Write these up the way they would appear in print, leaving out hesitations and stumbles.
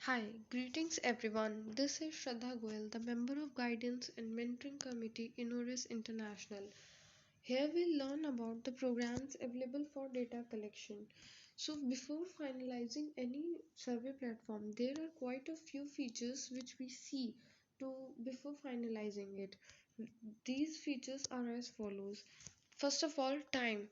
Hi, greetings everyone. This is Shaddhra Goyal, the member of Guidance and Mentoring Committee in ORIS International. Here we'll learn about the programs available for data collection. So, before finalizing any survey platform, there are quite a few features which we see to before finalizing it. These features are as follows. First of all, time.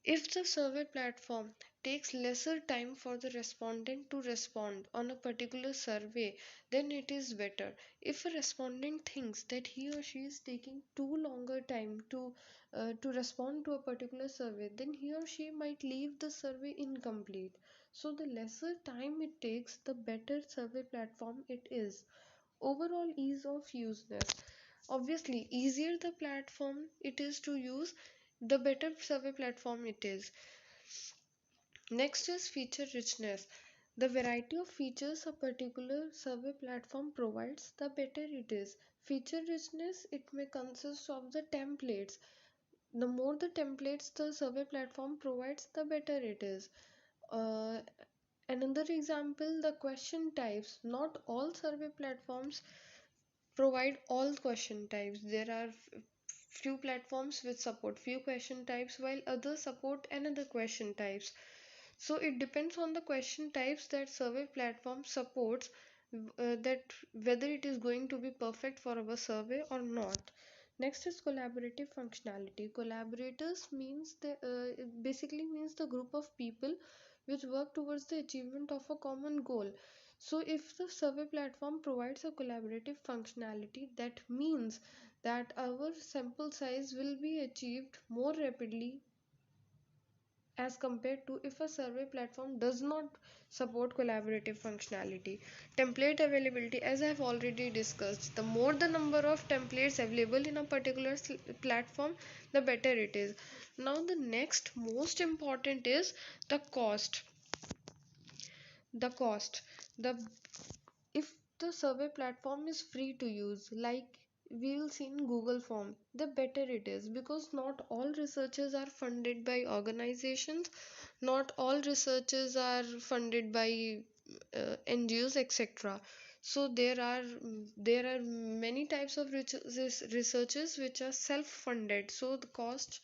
If the survey platform takes lesser time for the respondent to respond on a particular survey, then it is better. If a respondent thinks that he or she is taking too longer time to respond to a particular survey, then he or she might leave the survey incomplete. So the lesser time it takes, the better survey platform it is. Overall ease of useness. Obviously, easier the platform it is to use, the better survey platform it is. Next is feature richness. The variety of features a particular survey platform provides, the better it is. Feature richness, it may consist of the templates. The more the templates the survey platform provides, the better it is. Uh, Another example, the question types. Not all survey platforms provide all question types. There are few platforms which support few question types while others support another question types. So it depends on the question types that survey platform supports, that whether it is going to be perfect for our survey or not. Next is collaborative functionality. Collaborators means it basically means the group of people which work towards the achievement of a common goal. So if the survey platform provides a collaborative functionality, that means that our sample size will be achieved more rapidly as compared to if a survey platform does not support collaborative functionality. Template availability, as I have already discussed, the more the number of templates available in a particular platform, the better it is. Now the next most important is the cost. The cost the if the survey platform is free to use, like we will see in Google form, the better it is, because not all researchers are funded by organizations, not all researchers are funded by NGOs, etc. So there are many types of researchers which are self funded, so the cost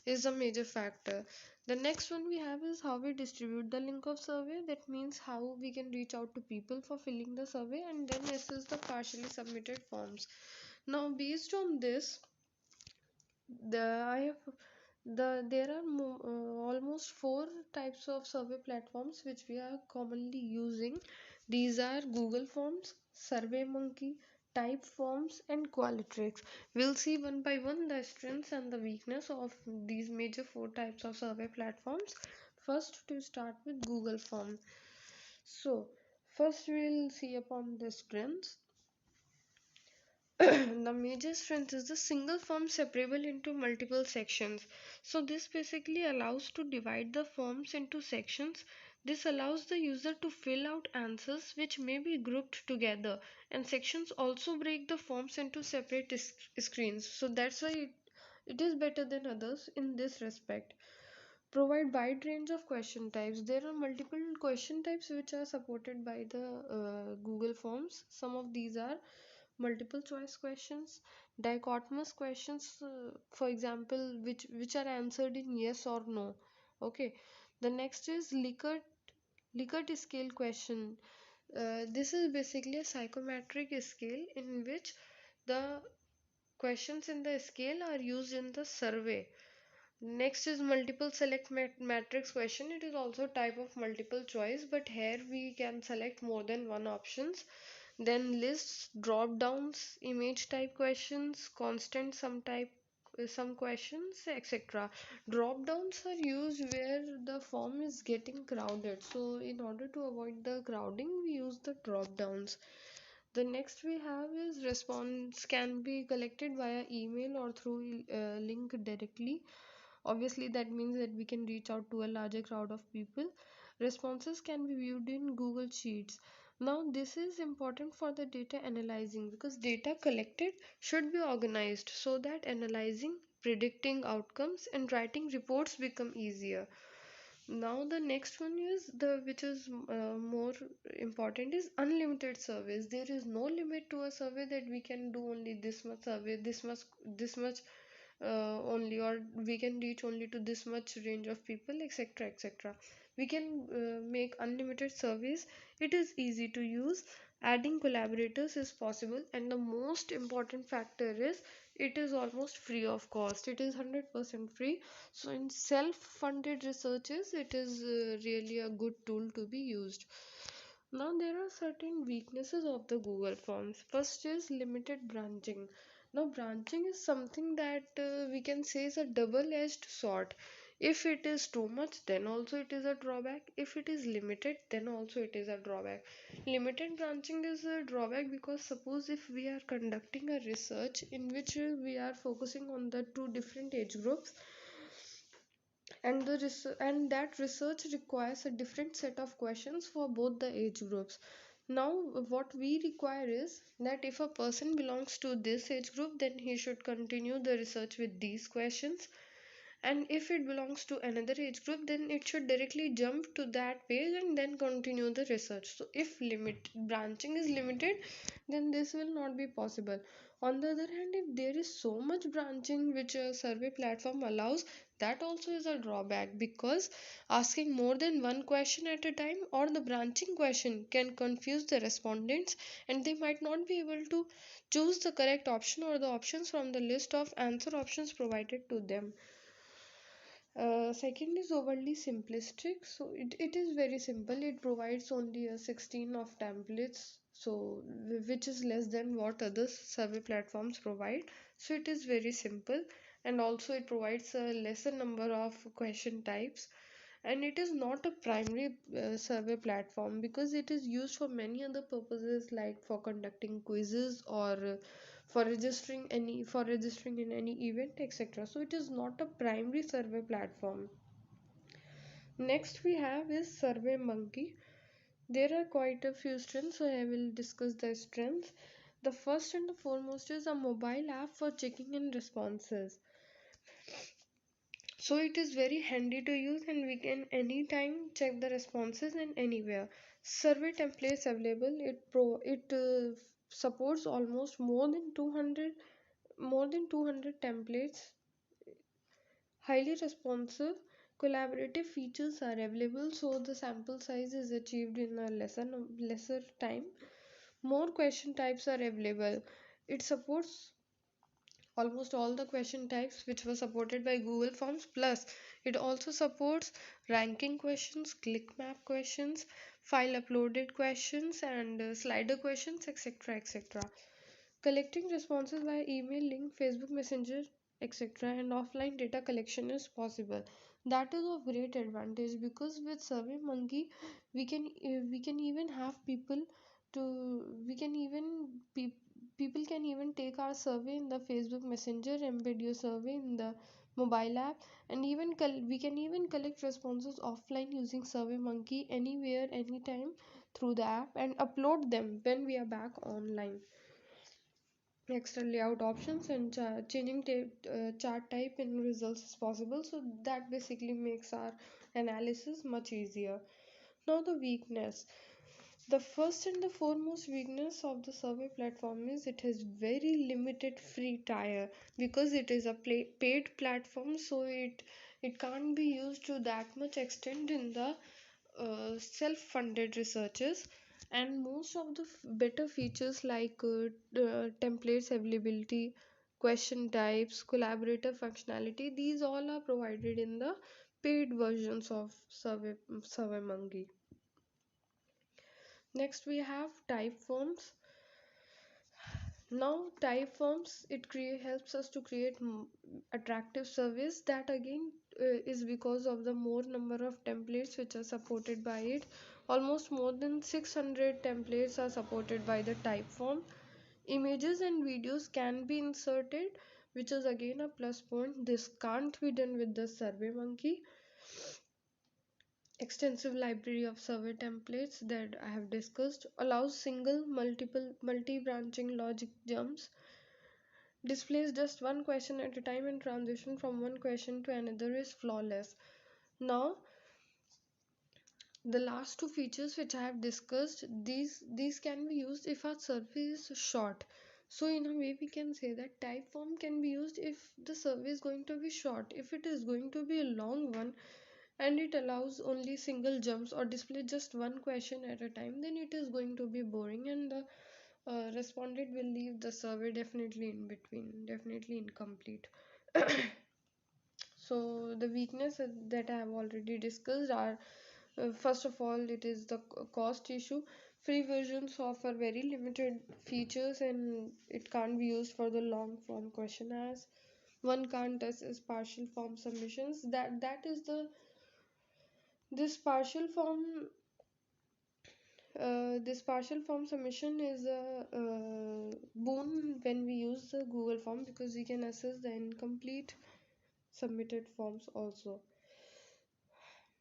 is a major factor. The next one we have is how we distribute the link of survey. That means how we can reach out to people for filling the survey, and then assess the partially submitted forms. Now, based on this, I have there are almost four types of survey platforms which we are commonly using. These are Google Forms, SurveyMonkey, Typeforms, and Qualitrix. We'll see one by one the strengths and the weakness of these major four types of survey platforms. First, to start with Google Form. So, first we'll see upon the strengths. The major strength is the single form separable into multiple sections. So this basically allows to divide the forms into sections. This allows the user to fill out answers which may be grouped together, and sections also break the forms into separate screens. So that's why it is better than others in this respect. Provide wide range of question types. There are multiple question types which are supported by the Google Forms. Some of these are multiple choice questions, dichotomous questions, for example, which are answered in yes or no. Okay. The next is Likert scale question. This is basically a psychometric scale in which the questions in the scale are used in the survey. Next is multiple select matrix question. It is also type of multiple choice, but here we can select more than one options. Then lists, drop downs, image type questions, constant sum type some questions, etc. Drop downs are used where the form is getting crowded. So in order to avoid the crowding, we use the drop downs. The next we have is response can be collected via email or through link directly. Obviously, that means that we can reach out to a larger crowd of people. Responses can be viewed in Google Sheets. Now, this is important for the data analyzing, because data collected should be organized so that analyzing, predicting outcomes, and writing reports become easier. Now the next one is the which is more important is unlimited service. There is no limit to a survey that we can do only this much survey, this much only, or we can reach only to this much range of people, etc., etc. We can make unlimited surveys. It is easy to use. Adding collaborators is possible, and the most important factor is it is almost free of cost. It is 100% free. So in self-funded researches, it is really a good tool to be used. Now there are certain weaknesses of the Google Forms. First is limited branching. Now branching is something that we can say is a double-edged sword. If it is too much, then also it is a drawback. If it is limited, then also it is a drawback. Limited branching is a drawback because suppose if we are conducting a research in which we are focusing on the two different age groups, and and that research requires a different set of questions for both the age groups. Now what we require is that if a person belongs to this age group, then he should continue the research with these questions, and if it belongs to another age group, then it should directly jump to that page and then continue the research. So if limit branching is limited, then this will not be possible. On the other hand, if there is so much branching which a survey platform allows, that also is a drawback, because asking more than one question at a time or the branching question can confuse the respondents, and they might not be able to choose the correct option or the options from the list of answer options provided to them. Second is overly simplistic. So it is very simple. It provides only a 16 of templates, so which is less than what other survey platforms provide. So it is very simple, and also it provides a lesser number of question types, and it is not a primary survey platform because it is used for many other purposes, like for conducting quizzes or for registering in any event, etc. So it is not a primary survey platform. Next we have is Survey Monkey. There are quite a few strengths, so I will discuss the strengths. The first and the foremost is a mobile app for checking in responses. So it is very handy to use, and we can anytime check the responses and anywhere. Survey templates available. It supports almost more than 200 templates. Highly responsive. Collaborative features are available, so the sample size is achieved in a lesser time. More question types are available. It supports almost all the question types which were supported by Google Forms. Plus, it also supports ranking questions, click map questions, file uploaded questions, and slider questions, etc. etc. Collecting responses via email, link, Facebook Messenger, etc. and offline data collection is possible. That is of great advantage because with SurveyMonkey, we can even have people to we can even pe- people can even take our survey in the Facebook Messenger, embed your survey in the mobile app, and we can even collect responses offline using SurveyMonkey anywhere, anytime through the app, and upload them when we are back online. Extra layout options and changing chart type in results is possible, so that basically makes our analysis much easier. Now the weakness. The first and the foremost weakness of the survey platform is it has very limited free tier, because it is a paid platform, so it can't be used to that much extent in the self-funded researches. And most of the better features like templates availability, question types, collaborator functionality, these all are provided in the paid versions of SurveyMonkey. Next we have type forms. Now type forms, helps us to create attractive surveys. That again is because of the more number of templates which are supported by it. Almost more than 600 templates are supported by the type form. Images and videos can be inserted, which is again a plus point. This can't be done with the SurveyMonkey. Extensive library of survey templates that I have discussed allows multi-branching logic jumps, displays just one question at a time, and transition from one question to another is flawless. Now The last two features which I have discussed, these can be used if our survey is short. So in a way we can say that type form can be used if the survey is going to be short. If it is going to be a long one and it allows only single jumps or display just one question at a time, then it is going to be boring, and the respondent will leave the survey definitely in between, definitely incomplete. So the weaknesses that I have already discussed are, first of all, it is the cost issue. Free versions offer very limited features and it can't be used for the long form questionnaires. One can't assess partial form submissions. That is the this partial form this partial form submission is a boon when we use the Google form, because we can assess the incomplete submitted forms also.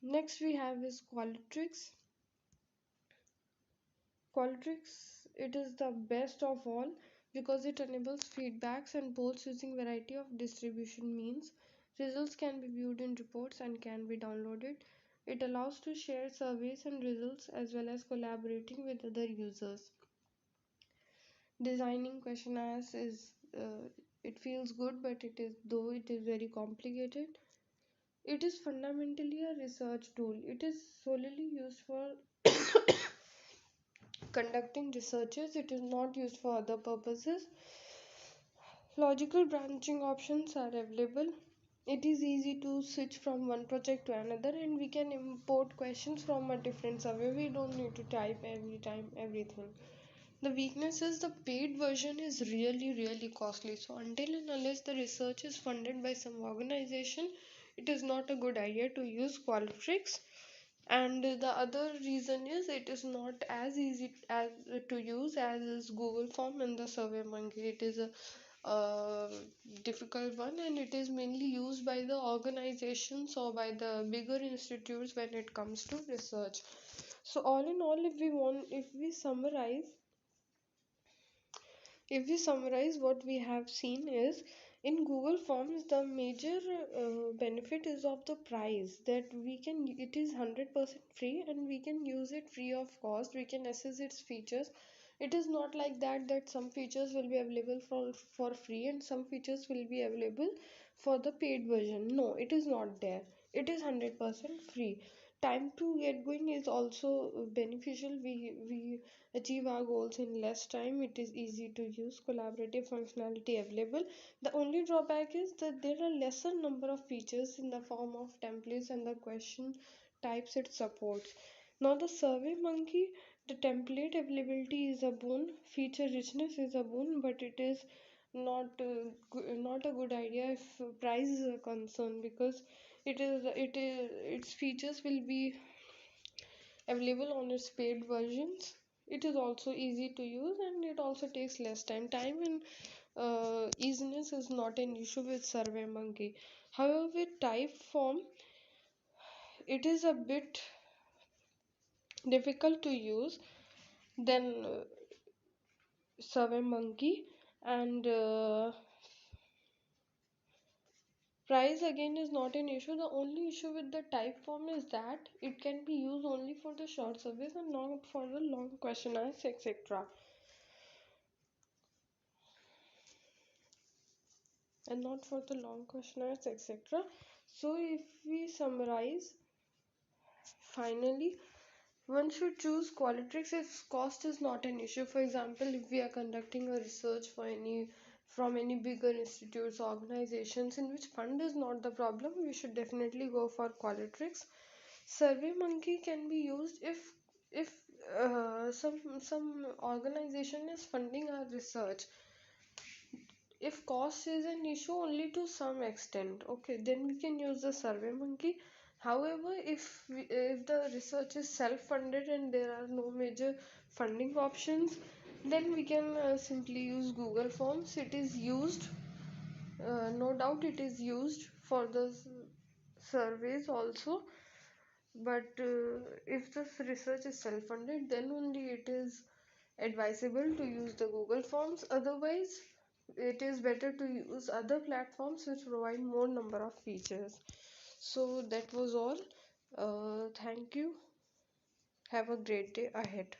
Next we have is Qualitrix. Qualtrics, it is the best of all because it enables feedbacks and polls using variety of distribution means. Results can be viewed in reports and can be downloaded. It allows to share surveys and results as well as collaborating with other users. Designing questionnaires is it feels good, but it is very complicated. It is fundamentally a research tool. It is solely used for conducting researches. It is not used for other purposes. Logical branching options are available. It is easy to switch from one project to another, and we can import questions from a different survey. We don't need to type every time everything. The weakness is the paid version is really costly. So until and unless the research is funded by some organization, it is not a good idea to use Qualtrics. And the other reason is it is not as easy as to use as is Google Form and the Survey Monkey. It is a difficult one, and it is mainly used by the organizations or by the bigger institutes when it comes to research. So all in all, if we summarize what we have seen is, in Google Forms the major benefit is of the price, that we can, it is 100% free and we can use it free of cost. We can assess its features. It is not like that some features will be available for free and some features will be available for the paid version. No, it is not there. It is 100% free. Time to get going is also beneficial. We achieve our goals in less time. It is easy to use, collaborative functionality available. The only drawback is that there are lesser number of features in the form of templates and the question types it supports. Now the Survey Monkey, the template availability is a boon, feature richness is a boon, but it is not a good idea if price is a concern, because its features will be available on its paid versions. It is also easy to use and it also takes less time. Time and easiness is not an issue with Survey Monkey. However, with type form, it is a bit difficult to use than Survey Monkey, and price again is not an issue. The only issue with the type form is that it can be used only for the short surveys and not for the long questionnaires, etc. And not for the long questionnaires, etc. So, if we summarize, finally, one should choose Qualitrix if cost is not an issue. For example, if we are conducting a research for any from any bigger institutes or organizations in which fund is not the problem, we should definitely go for Qualitrix. SurveyMonkey can be used if some organization is funding our research. If cost is an issue only to some extent, okay, then we can use the Survey Monkey. However, if the research is self-funded and there are no major funding options, then we can simply use Google Forms. It is used, no doubt it is used for the surveys also, but if the research is self-funded, then only it is advisable to use the Google Forms. Otherwise, it is better to use other platforms which provide more number of features. So that was all. Thank you. Have a great day ahead.